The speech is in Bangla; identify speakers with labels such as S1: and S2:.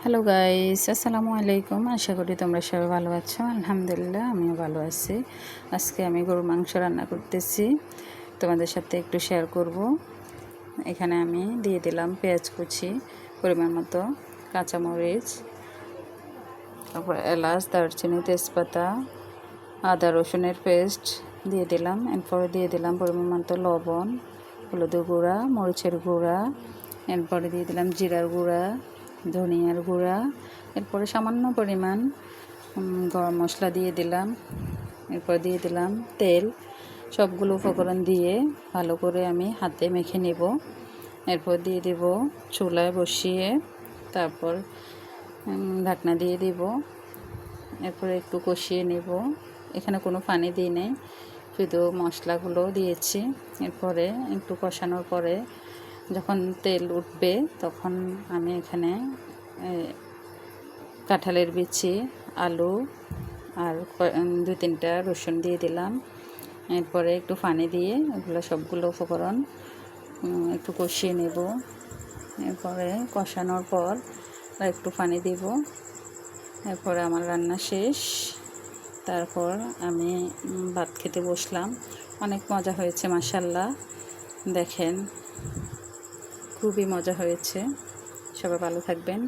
S1: হ্যালো গাইস, আসসালামু আলাইকুম। আশা করি তোমরা সবাই ভালো আছো। আলহামদুলিল্লাহ আমিও ভালো আছি। আজকে আমি গরুর মাংস রান্না করতেছি, তোমাদের সাথে একটু শেয়ার করব। এখানে আমি দিয়ে দিলাম পেঁয়াজ কুচি, পরিমাণ মতো কাঁচামরিচ, তারপর এলাচ, দারচিনি, তেজপাতা, আদা রসুনের পেস্ট দিয়ে দিলাম। এরপরে দিয়ে দিলাম পরিমাণ মতো লবণ, হলুদের গুঁড়া, মরিচের গুঁড়া, এরপরে দিয়ে দিলাম জিরার গুঁড়া, ধনিয়ার গুঁড়া, এরপরে সামান্য পরিমাণ গরম মশলা দিয়ে দিলাম। এরপর দিয়ে দিলাম তেল। সবগুলো উপকরণ দিয়ে ভালো করে আমি হাতে মেখে নেব। এরপর দিয়ে দেব চুলায় বসিয়ে, তারপর ঢাকনা দিয়ে দেব। এরপরে একটু কষিয়ে নেব। এখানে কোনো পানি দিই নেই, শুধু মশলাগুলো দিয়েছি। এরপরে একটু কষানোর পরে যখন তেল উঠবে তখন আমি এখানে কাঁঠালের বিচি, আলু আর 2-3টা রসুন দিয়ে দিলাম। এরপরে একটু পানি দিয়ে এগুলো সবগুলো উপকরণ একটু কষিয়ে নেব। এরপরে কষানোর পর একটু পানি দেব। এরপরে আমার রান্না শেষ। তারপর আমি ভাত খেতে বসলাম। অনেক মজা হয়েছে মাশাআল্লাহ। দেখেন, খুবই মজা হয়েছে। সবাই ভালো থাকবেন।